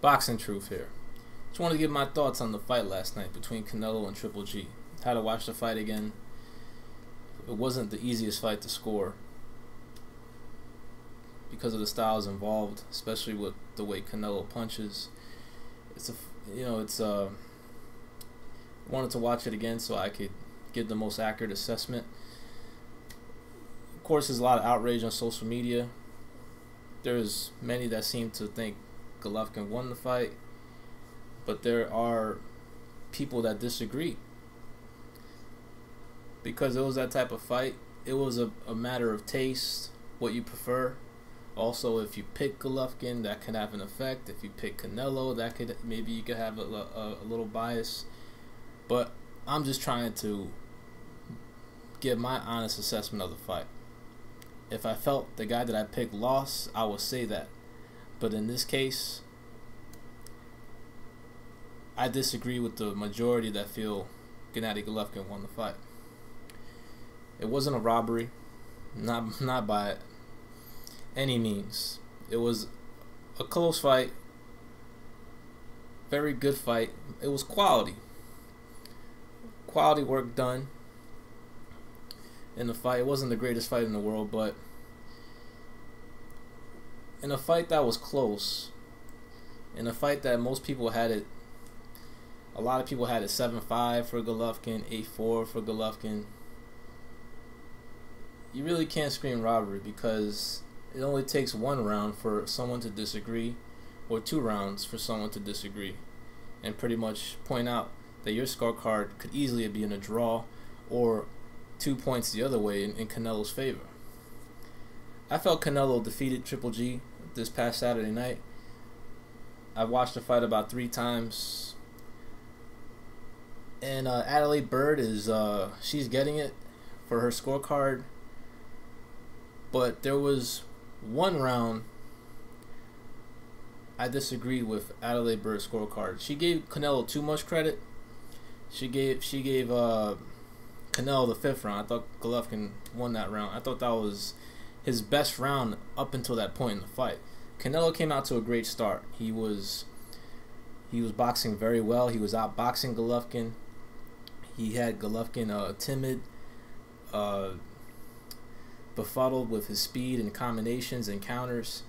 Boxing Truth here. Just wanted to give my thoughts on the fight last night between Canelo and Triple G. Had to watch the fight again. It wasn't the easiest fight to score because of the styles involved, especially with the way Canelo punches. I wanted to watch it again so I could give the most accurate assessment. Of course, there's a lot of outrage on social media. There's many that seem to think Golovkin won the fight, but there are people that disagree. Because it was that type of fight, it was a matter of taste, what you prefer. Also, if you pick Golovkin, that can have an effect. If you pick Canelo, that could maybe you could have a little bias. But I'm just trying to give my honest assessment of the fight. If I felt the guy that I picked lost, I would say that. But in this case, I disagree with the majority that feel Gennady Golovkin won the fight. It wasn't a robbery, not by any means. It was a close fight, very good fight. It was quality work done in the fight. It wasn't the greatest fight in the world, but in a fight that was close, in a fight that most people had it, a lot of people had it 7-5 for Golovkin, 8-4 for Golovkin. You really can't scream robbery because it only takes one round for someone to disagree, or 2 rounds for someone to disagree, and pretty much point out that your scorecard could easily be in a draw or 2 points the other way in Canelo's favor. I felt Canelo defeated Triple G this past Saturday night. I watched the fight about 3 times, and Adelaide Byrd is she's getting it for her scorecard. But there was one round I disagreed with Adelaide Byrd's scorecard. She gave Canelo too much credit. She gave Canelo the 5th round. I thought Golovkin won that round. I thought that was his best round up until that point in the fight. Canelo came out to a great start. He was boxing very well. He was outboxing Golovkin. He had Golovkin timid, befuddled with his speed and combinations and counters.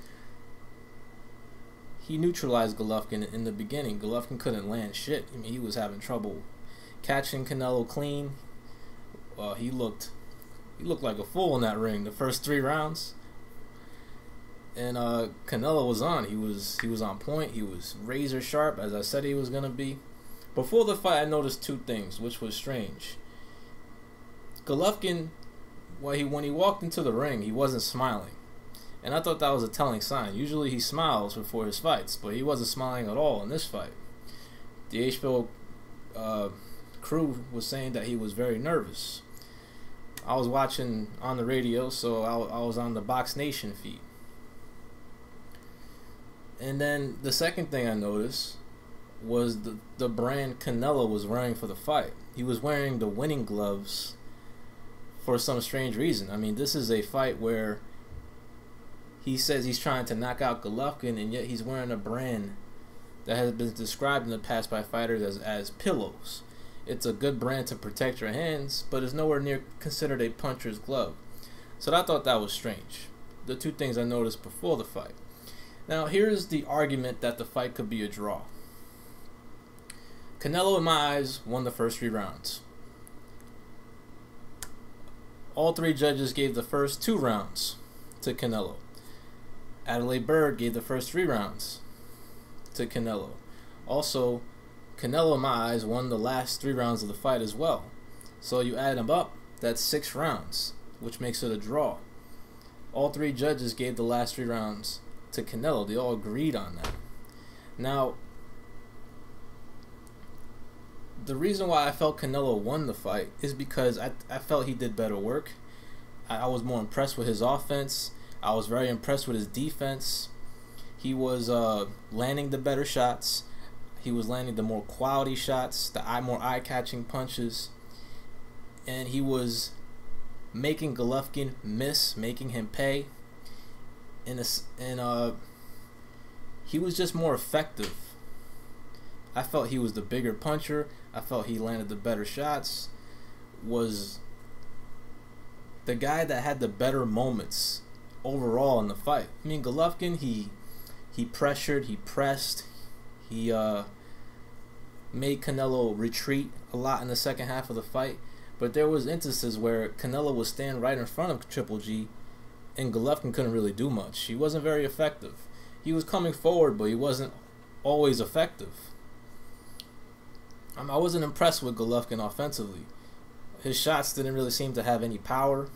He neutralized Golovkin in the beginning. Golovkin couldn't land shit. I mean, he was having trouble catching Canelo clean. He looked like a fool in that ring the first 3 rounds. And Canelo was on. He was on point. He was razor sharp, as I said he was gonna be. Before the fight, I noticed 2 things, which was strange. Golovkin, when he walked into the ring, he wasn't smiling, and I thought that was a telling sign. Usually he smiles before his fights, but he wasn't smiling at all in this fight. The HBO crew was saying that he was very nervous. I was watching on the radio, so I was on the Box Nation feed. And then the second thing I noticed was the brand Canelo was wearing for the fight. He was wearing the winning gloves for some strange reason. I mean, this is a fight where he says he's trying to knock out Golovkin, and yet he's wearing a brand that has been described in the past by fighters as pillows. It's a good brand to protect your hands, but it's nowhere near considered a puncher's glove. So I thought that was strange. The 2 things I noticed before the fight. Now, here's the argument that the fight could be a draw. Canelo, in my eyes, won the first 3 rounds. All 3 judges gave the first 2 rounds to Canelo. Adelaide Byrd gave the first 3 rounds to Canelo. Also, Canelo, in my eyes, won the last 3 rounds of the fight as well. So you add them up, that's 6 rounds, which makes it a draw. All 3 judges gave the last 3 rounds to Canelo. They all agreed on that. Now, the reason why I felt Canelo won the fight is because I felt he did better work. I was more impressed with his offense. I was very impressed with his defense. He was landing the better shots. He was landing the more quality shots, the more eye-catching punches. And he was making Golovkin miss, making him pay. he was just more effective. I felt he was the bigger puncher. I felt he landed the better shots. Was the guy that had the better moments overall in the fight. I mean, Golovkin, he pressured, he pressed, he made Canelo retreat a lot in the second half of the fight. But there was instances where Canelo would stand right in front of Triple G, and Golovkin couldn't really do much. He wasn't very effective. He was coming forward, but he wasn't always effective. I wasn't impressed with Golovkin offensively. His shots didn't really seem to have any power.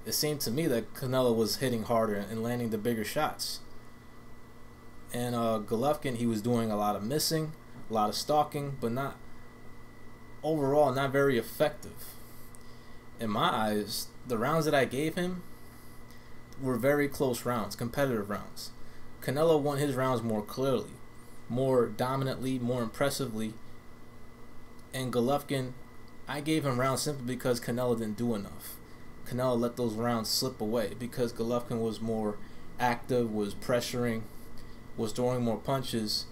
It seemed to me that Canelo was hitting harder and landing the bigger shots. And Golovkin, he was doing a lot of missing, a lot of stalking, but not overall not very effective. In my eyes, the rounds that I gave him were very close rounds, competitive rounds. Canelo won his rounds more clearly, more dominantly, more impressively. And Golovkin, I gave him rounds simply because Canelo didn't do enough. Canelo let those rounds slip away because Golovkin was more active, was pressuring, was throwing more punches,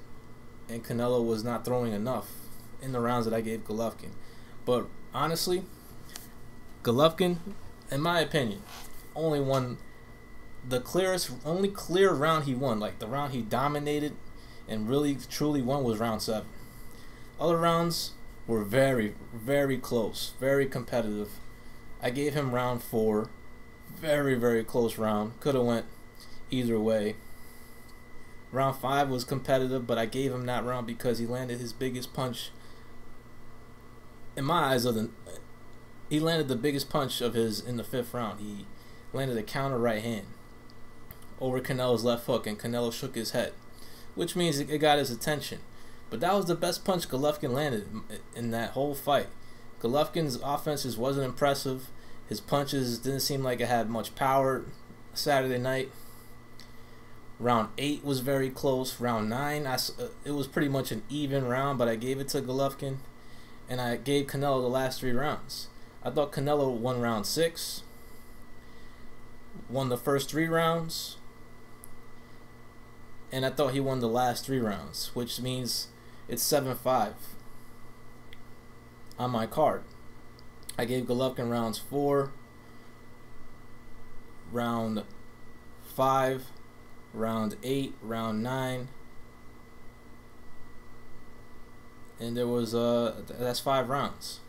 and Canelo was not throwing enough in the rounds that I gave Golovkin. But honestly, Golovkin, in my opinion, only won the only clear round he won, like the round he dominated and really truly won, was round 7. Other rounds were very, very close, very competitive. I gave him round 4, very, very close round. Could have went either way. Round 5 was competitive, but I gave him that round because he landed his biggest punch. In my eyes, he landed the biggest punch of his in the 5th round. He landed a counter right hand over Canelo's left hook, and Canelo shook his head, which means it got his attention. But that was the best punch Golovkin landed in that whole fight. Golovkin's offense just wasn't impressive. His punches didn't seem like it had much power Saturday night. Round 8 was very close. Round 9, it was pretty much an even round, but I gave it to Golovkin, and I gave Canelo the last 3 rounds. I thought Canelo won round 6, won the first 3 rounds, and I thought he won the last 3 rounds, which means it's 7-5 on my card. I gave Golovkin rounds 4, round 5, round 8, round 9, and there was that's 5 rounds.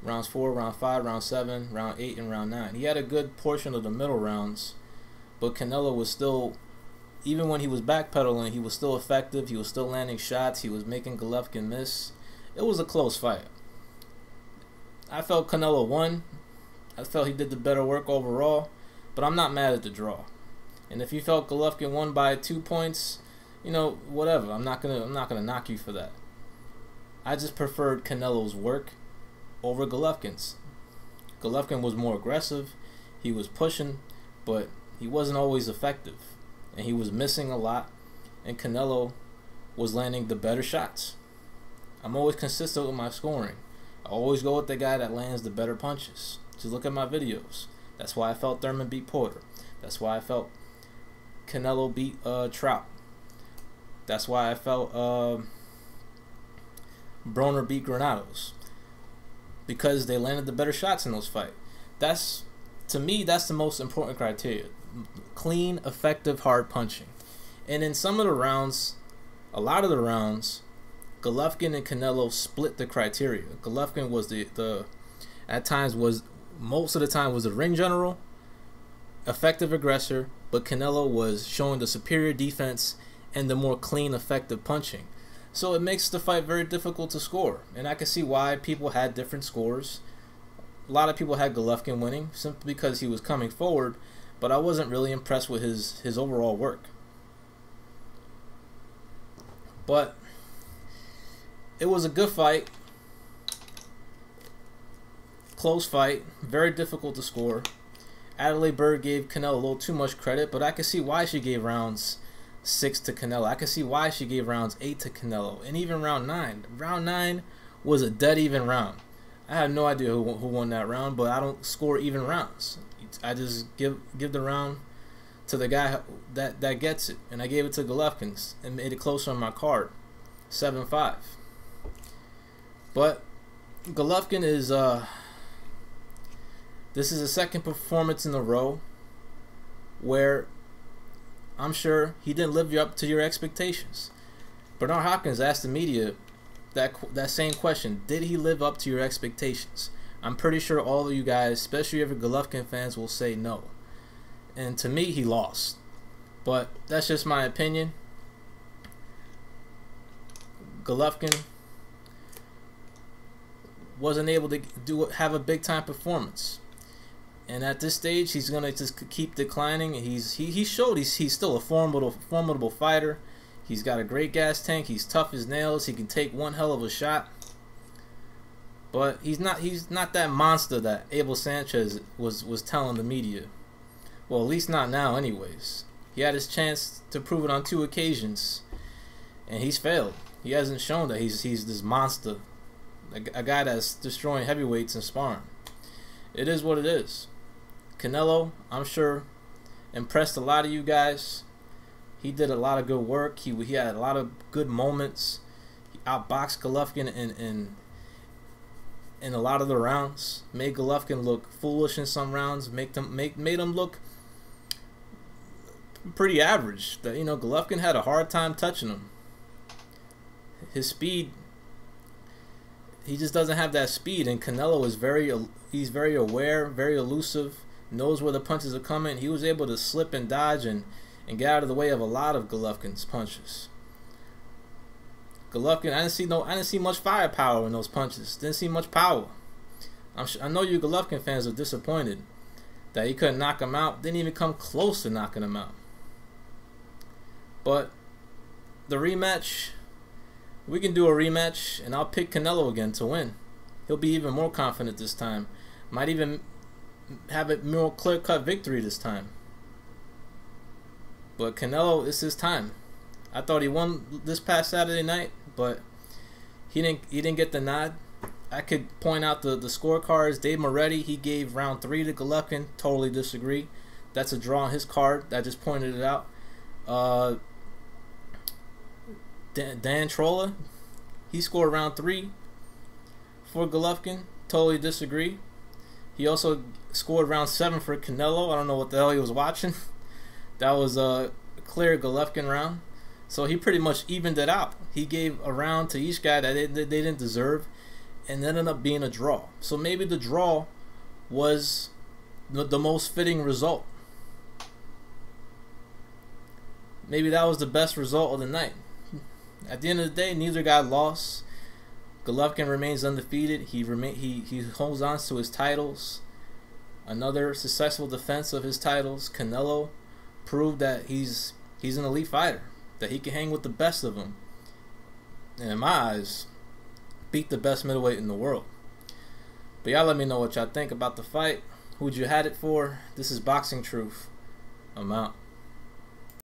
Rounds 4, round 5, round 7, round 8, and round 9. He had a good portion of the middle rounds, but Canelo was still, even when he was backpedaling, he was still effective. He was still landing shots. He was making Golovkin miss. It was a close fight. I felt Canelo won. I felt he did the better work overall, but I'm not mad at the draw. And if you felt Golovkin won by 2 points, you know, whatever. I'm not gonna knock you for that. I just preferred Canelo's work over Golovkin's. Golovkin was more aggressive. He was pushing, but he wasn't always effective, and he was missing a lot. And Canelo was landing the better shots. I'm always consistent with my scoring. I always go with the guy that lands the better punches. Just look at my videos. That's why I felt Thurman beat Porter. That's why I felt Canelo beat Trout. That's why I felt Broner beat Granados, because they landed the better shots in those fights. That's, to me, that's the most important criteria. Clean, effective, hard punching. And in some of the rounds, a lot of the rounds, Golovkin and Canelo split the criteria. Golovkin was at times was, most of the time was the ring general, effective aggressor, but Canelo was showing the superior defense and the more clean, effective punching. So it makes the fight very difficult to score, and I can see why people had different scores. A lot of people had Golovkin winning simply because he was coming forward, but I wasn't really impressed with his overall work. But it was a good fight, close fight, very difficult to score. Adelaide Byrd gave Canelo a little too much credit, but I can see why she gave rounds 6 to Canelo. I can see why she gave rounds 8 to Canelo, and even round 9. Round 9 was a dead even round. I have no idea who won that round, but I don't score even rounds. I just give the round to the guy that gets it, and I gave it to Golovkin and made it closer on my card, 7-5. But Golovkin is this is the second performance in a row where I'm sure he didn't live up to your expectations. Bernard Hopkins asked the media that same question: did he live up to your expectations? I'm pretty sure all of you guys, especially if you're Golovkin fans, will say no. And to me, he lost. But that's just my opinion. Golovkin wasn't able to have a big time performance, and at this stage, he's gonna just keep declining. He showed he's still a formidable fighter. He's got a great gas tank. He's tough as nails. He can take one hell of a shot. But he's not that monster that Abel Sanchez was telling the media. Well, at least not now, anyways. He had his chance to prove it on 2 occasions, and he's failed. He hasn't shown that he's this monster, a guy that's destroying heavyweights in sparring. It is what it is. Canelo, I'm sure, impressed a lot of you guys. He did a lot of good work. He had a lot of good moments. He outboxed Golovkin in a lot of the rounds. Made Golovkin look foolish in some rounds. Made him look pretty average. That, you know, Golovkin had a hard time touching him. His speed, he just doesn't have that speed. And Canelo is he's very aware, very elusive, knows where the punches are coming. He was able to slip and dodge and get out of the way of a lot of Golovkin's punches. Golovkin, I didn't see much firepower in those punches. Didn't see much power. I know you Golovkin fans are disappointed that he couldn't knock him out. Didn't even come close to knocking him out. But the rematch, we can do a rematch, and I'll pick Canelo again to win. He'll be even more confident this time. Might even have a more clear-cut victory this time. But Canelo, it's his time. I thought he won this past Saturday night, but he didn't get the nod. I could point out the scorecards. Dave Moretti, he gave round 3 to Golovkin. Totally disagree. That's a draw on his card. I just pointed it out. Dan Trolla, he scored round 3 for Golovkin. Totally disagree. He also scored round 7 for Canelo. I don't know what the hell he was watching. That was a clear Golovkin round. So he pretty much evened it out. He gave a round to each guy that they didn't deserve, and it ended up being a draw. So maybe the draw was the most fitting result. Maybe that was the best result of the night. At the end of the day, neither guy lost. Golovkin remains undefeated. He holds on to his titles. Another successful defense of his titles. Canelo proved that he's an elite fighter, that he can hang with the best of them, and in my eyes, beat the best middleweight in the world. But y'all let me know what y'all think about the fight. Who'd you had it for? This is Boxing Truth. I'm out.